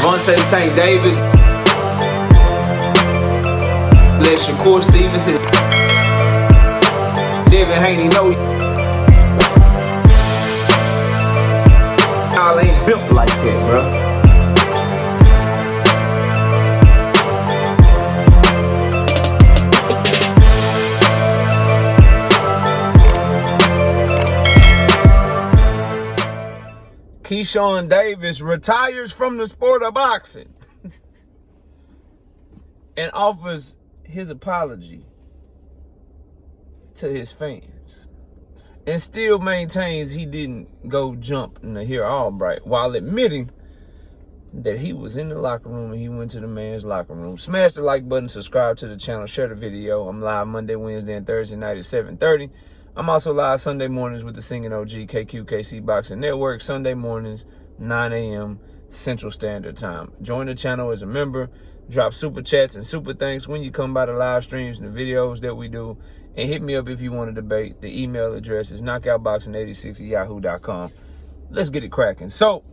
Devontae Tank Davis. Let Shakur Stevenson. Devin Haney know y'all ain't built like that, bro. Keyshawn Davis retires from the sport of boxing and offers his apology to his fans and still maintains he didn't go jump Nahir Albright while admitting that he was in the locker room and he went to the man's locker room. Smash the like button, subscribe to the channel, share the video. I'm live Monday, Wednesday, and Thursday night at 7:30. I'm also live Sunday mornings with the singing OG KQKC Boxing Network. Sunday mornings, 9 a.m. Central Standard Time. Join the channel as a member. Drop super chats and super thanks when you come by the live streams and the videos that we do. And hit me up if you want to debate. The email address is knockoutboxing86@yahoo.com. Let's get it cracking. So,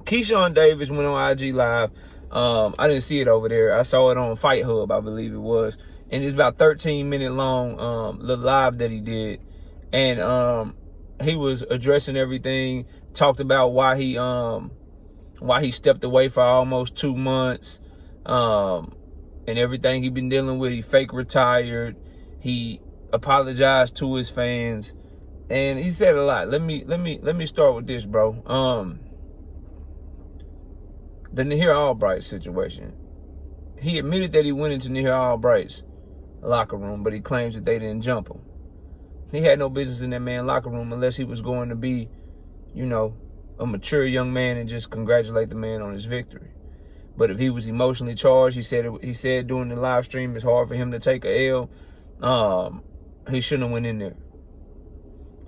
Keyshawn Davis went on IG Live. I didn't see it over there. I saw it on Fight Hub, I believe it was. And it's about 13-minute long, the live that he did. And he was addressing everything, talked about why he stepped away for almost 2 months, and everything he'd been dealing with. He fake retired. He apologized to his fans, and he said a lot. Let me start with this, bro. The Nahir Albright situation. He admitted that he went into Nahir Albright's locker room, but he claims that they didn't jump him. He had no business in that man's locker room unless he was going to be, you know, a mature young man and just congratulate the man on his victory. But if he was emotionally charged, he said during the live stream it's hard for him to take a L. He shouldn't have went in there.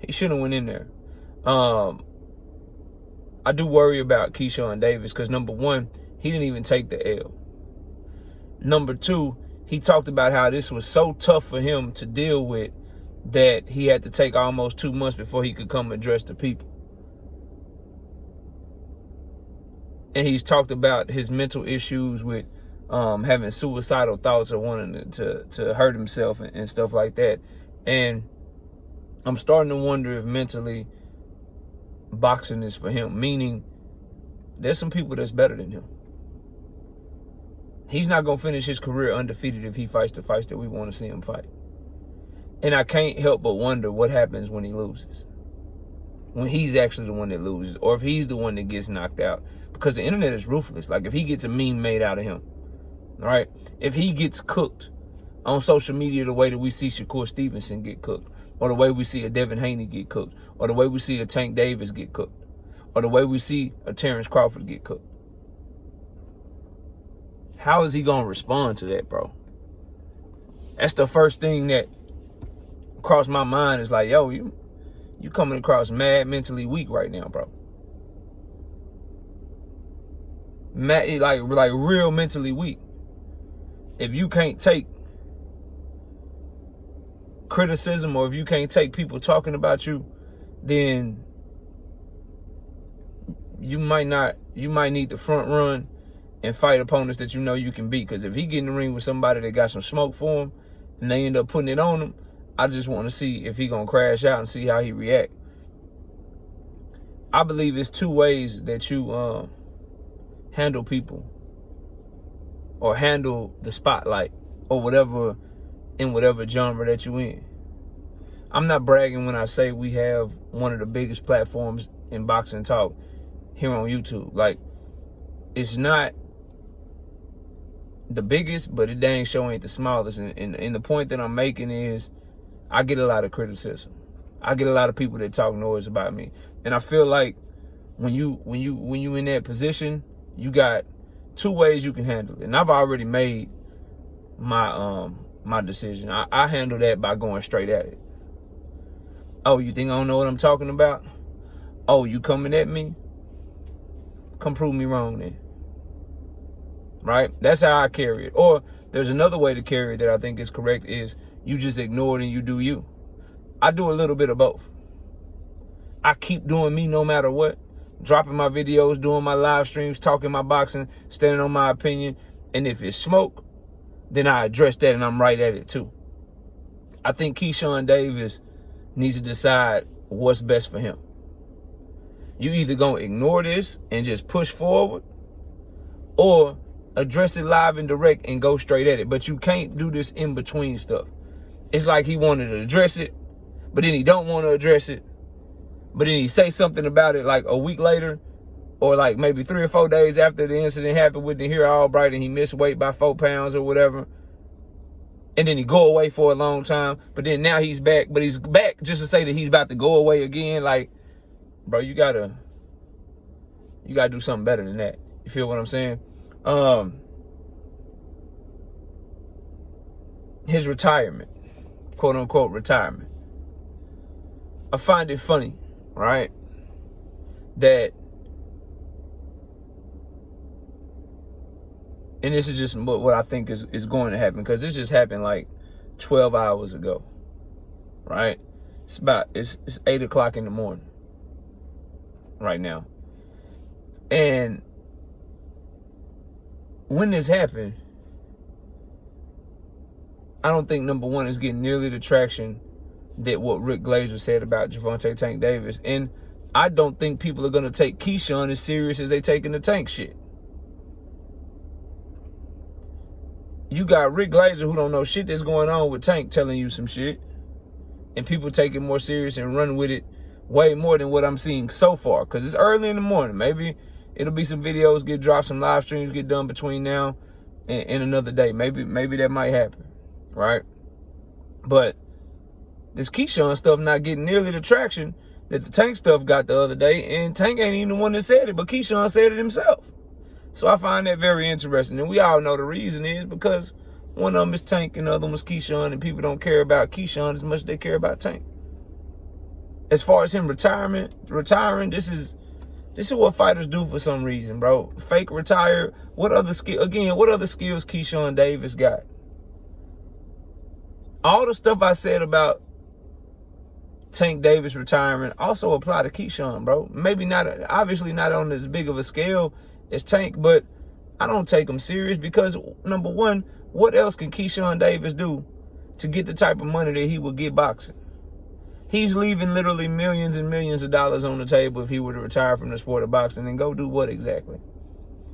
He shouldn't have went in there. I do worry about Keyshawn Davis because, number one, he didn't even take the L. Number two, he talked about how this was so tough for him to deal with that he had to take almost 2 months before he could come address the people. And he's talked about his mental issues with having suicidal thoughts or wanting to hurt himself and stuff like that. And I'm starting to wonder if mentally boxing is for him, meaning there's some people that's better than him. He's not going to finish his career undefeated if he fights the fights that we want to see him fight. And I can't help but wonder what happens when he loses. When he's actually the one that loses, or if he's the one that gets knocked out. Because the internet is ruthless. Like, if he gets a meme made out of him, right? If he gets cooked on social media the way that we see Shakur Stevenson get cooked, or the way we see a Devin Haney get cooked, or the way we see a Tank Davis get cooked, or the way we see a Terrence Crawford get cooked, how is he going to respond to that, bro? That's the first thing that crossed my mind is like, yo, you coming across mad mentally weak right now, bro. Mad, like real mentally weak. If you can't take criticism, or if you can't take people talking about you, then you might need the front run and fight opponents that you know you can beat. Because if he get in the ring with somebody that got some smoke for him and they end up putting it on him, I just want to see if he gonna crash out and see how he react. I believe it's 2 ways that you handle people or handle the spotlight or whatever, in whatever genre that you in. I'm not bragging when I say we have one of the biggest platforms in boxing talk here on YouTube. Like, it's not the biggest, but it dang sure ain't the smallest. And the point that I'm making is, I get a lot of criticism. I get a lot of people that talk noise about me. And I feel like when you in that position, you got 2 ways you can handle it. And I've already made my my decision. I handle that by going straight at it. Oh, you think I don't know what I'm talking about? Oh, you coming at me? Come prove me wrong then. Right? That's how I carry it. Or there's another way to carry it that I think is correct, is you just ignore it and you do you. I do a little bit of both. I keep doing me no matter what, dropping my videos, doing my live streams, talking my boxing, standing on my opinion. And if it's smoke, then I address that and I'm right at it too. I think Keyshawn Davis needs to decide what's best for him. You either gonna ignore this and just push forward, or address it live and direct and go straight at it. But you can't do this in between stuff. It's like he wanted to address it, but then he don't want to address it. But then he say something about it like a week later, or like maybe 3 or 4 days after the incident happened with the Here Albright and he missed weight by 4 pounds or whatever. And then he go away for a long time. But then now he's back. But he's back just to say that he's about to go away again. Like, bro, you gotta do something better than that. You feel what I'm saying? His retirement, quote unquote retirement. I find it funny, right, that, and this is just what I think is going to happen, because this just happened like 12 hours ago, right? It's 8 o'clock in the morning right now. And when this happened, I don't think, number one, it's getting nearly the traction that what Rick Glazer said about Gervonta Tank Davis. And I don't think people are going to take Keyshawn as serious as they taking the Tank shit. You got Rick Glazer, who don't know shit that's going on with Tank, telling you some shit. And people take it more serious and run with it way more than what I'm seeing so far. Because it's early in the morning. Maybe it'll be some videos get dropped, some live streams get done between now and another day. Maybe that might happen, right? But this Keyshawn stuff not getting nearly the traction that the Tank stuff got the other day. And Tank ain't even the one that said it, but Keyshawn said it himself. So I find that very interesting. And we all know the reason is because one of them is Tank and the other one was Keyshawn, and people don't care about Keyshawn as much as they care about Tank. As far as him retiring, this is what fighters do for some reason, bro. Fake retire. What other skills Keyshawn Davis got? All the stuff I said about Tank Davis retirement also apply to Keyshawn, bro. Maybe not, obviously not on as big of a scale as Tank, but I don't take him serious because, number one, what else can Keyshawn Davis do to get the type of money that he would get boxing? He's leaving literally millions and millions of dollars on the table if he were to retire from the sport of boxing, and go do what exactly?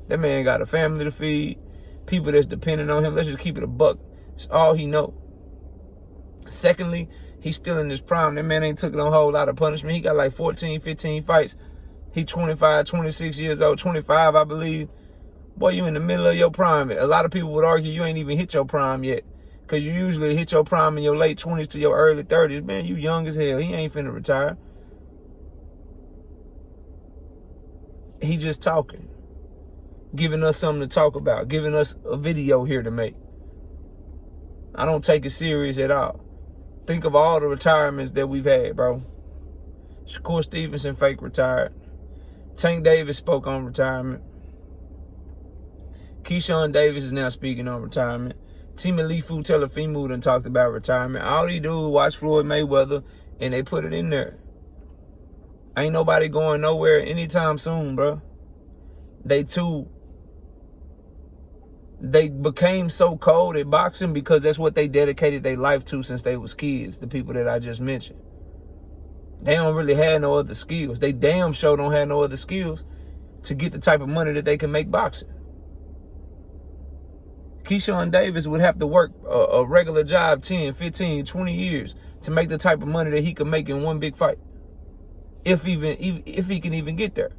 That man got a family to feed, people that's dependent on him. Let's just keep it a buck. It's all he know. Secondly, he's still in his prime. That man ain't took a whole lot of punishment. He got like 14, 15 fights. He 25, 26 years old, 25, I believe. Boy, you in the middle of your prime. A lot of people would argue you ain't even hit your prime yet, because you usually hit your prime in your late 20s to your early 30s. Man, you young as hell. He ain't finna retire. He just talking. Giving us something to talk about. Giving us a video here to make. I don't take it serious at all. Think of all the retirements that we've had, bro. Shakur Stevenson fake retired. Tank Davis spoke on retirement. Keyshawn Davis is now speaking on retirement. Timothy Telefimu done talked about retirement. All they do is watch Floyd Mayweather, and they put it in there. Ain't nobody going nowhere anytime soon, bro. They became so cold at boxing because that's what they dedicated their life to since they was kids, the people that I just mentioned. They don't really have no other skills. They damn sure don't have no other skills to get the type of money that they can make boxing. Keyshawn Davis would have to work a regular job 10, 15, 20 years to make the type of money that he could make in one big fight. If he can even get there.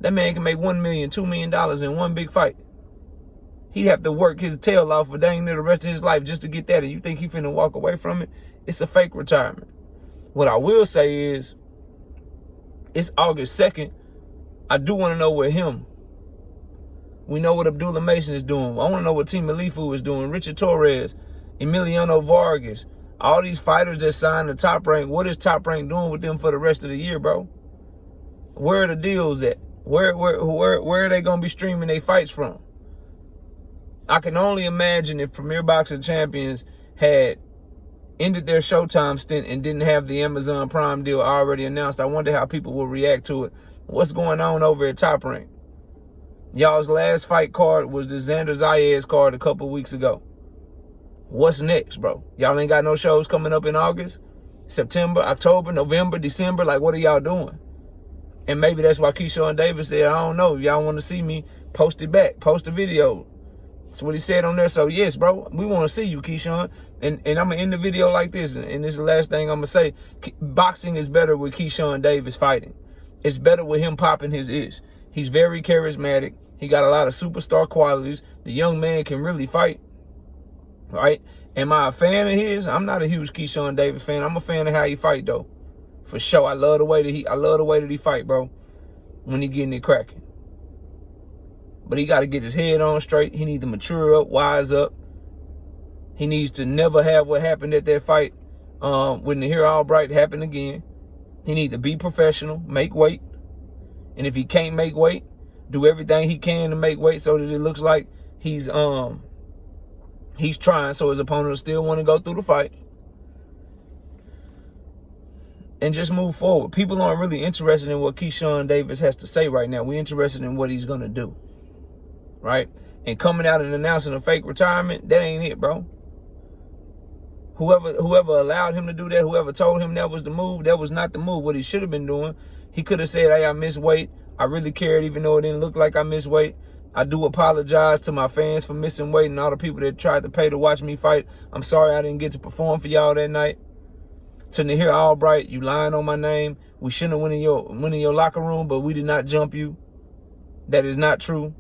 That man can make $1 million, $2 million in one big fight. He'd have to work his tail off for dang near the rest of his life just to get that. And you think he finna walk away from it? It's a fake retirement. What I will say is, it's August 2nd. I do want to know what him. We know what Abdullah Mason is doing. I want to know what Team Alifu is doing. Richard Torres, Emiliano Vargas, all these fighters that signed the Top Rank. What is Top Rank doing with them for the rest of the year, bro? Where are the deals at? Where are they gonna be streaming their fights from? I can only imagine if Premier Boxing Champions had ended their Showtime stint and didn't have the Amazon Prime deal already announced. I wonder how people will react to it. What's going on over at Top Rank? Y'all's last fight card was the Xander Zayas card a couple weeks ago. What's next, bro? Y'all ain't got no shows coming up in August, September, October, November, December. Like, what are y'all doing? And maybe that's why Keyshawn Davis said, I don't know. If y'all want to see me, post it back. Post a video. That's what he said on there. So, yes, bro, we want to see you, Keyshawn. And I'm going to end the video like this. And this is the last thing I'm going to say. Boxing is better with Keyshawn Davis fighting. It's better with him popping his ish. He's very charismatic. He got a lot of superstar qualities. The young man can really fight. Right? Am I a fan of his? I'm not a huge Keyshawn Davis fan. I'm a fan of how he fight, though. For sure. I love the way that he fight, bro. When he getting it cracking. But he got to get his head on straight. He needs to mature up, wise up. He needs to never have what happened at that fight with Nahir Albright happen again. He needs to be professional, make weight. And if he can't make weight, do everything he can to make weight so that it looks like he's trying, so his opponent will still want to go through the fight. And just move forward. People aren't really interested in what Keyshawn Davis has to say right now. We're interested in what he's going to do. Right? And coming out and announcing a fake retirement, that ain't it, bro. Whoever allowed him to do that, whoever told him that was the move, that was not the move. What he should have been doing, he could have said, hey, I missed weight. I really cared even though it didn't look like I missed weight. I do apologize to my fans for missing weight and all the people that tried to pay to watch me fight. I'm sorry I didn't get to perform for y'all that night. To Nahir Albright, you lying on my name. We shouldn't have went in your locker room, but we did not jump you. That is not true.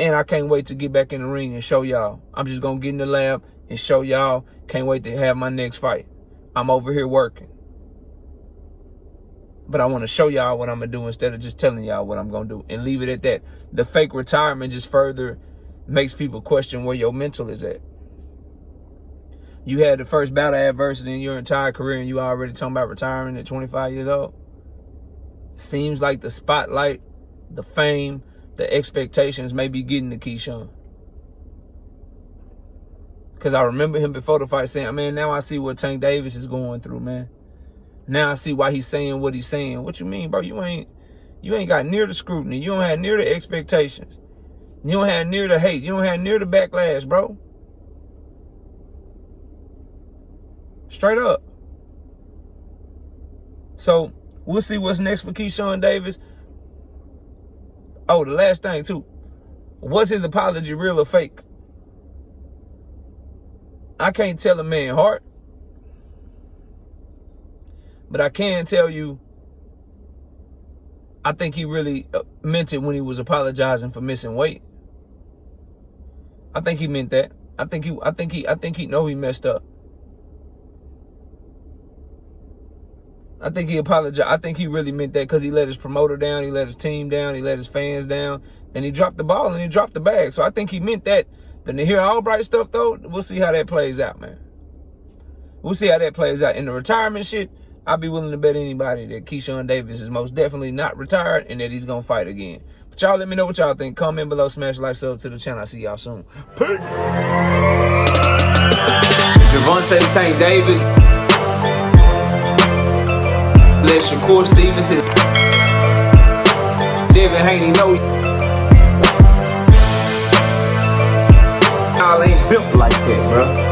And I can't wait to get back in the ring and show y'all. I'm just going to get in the lab and show y'all. Can't wait to have my next fight. I'm over here working. But I want to show y'all what I'm going to do instead of just telling y'all what I'm going to do. And leave it at that. The fake retirement just further makes people question where your mental is at. You had the first bout of adversity in your entire career and you already talking about retiring at 25 years old. Seems like the spotlight, the fame, the expectations may be getting to Keyshawn. Because I remember him before the fight saying, man, now I see what Tank Davis is going through, man. Now I see why he's saying what he's saying. What you mean, bro? You ain't got near the scrutiny. You don't have near the expectations. You don't have near the hate. You don't have near the backlash, bro. Straight up. So, we'll see what's next for Keyshawn Davis. Oh, the last thing, too. Was his apology real or fake? I can't tell a man's heart. But I can tell you, I think he really meant it when he was apologizing for missing weight. I think he meant that. I think he know he messed up. I think he apologized. I think he really meant that because he let his promoter down, he let his team down, he let his fans down, and he dropped the ball and he dropped the bag. So I think he meant that. The Nahir Albright stuff, though, we'll see how that plays out, man. We'll see how that plays out. In the retirement shit, I'd be willing to bet anybody that Keyshawn Davis is most definitely not retired and that he's going to fight again. But y'all let me know what y'all think. Comment below, smash like, sub to the channel. I'll see y'all soon. Peace. Gervonta Tank Davis. Let Shakur Stevenson. Devin Haney know y'all ain't built like that, bro.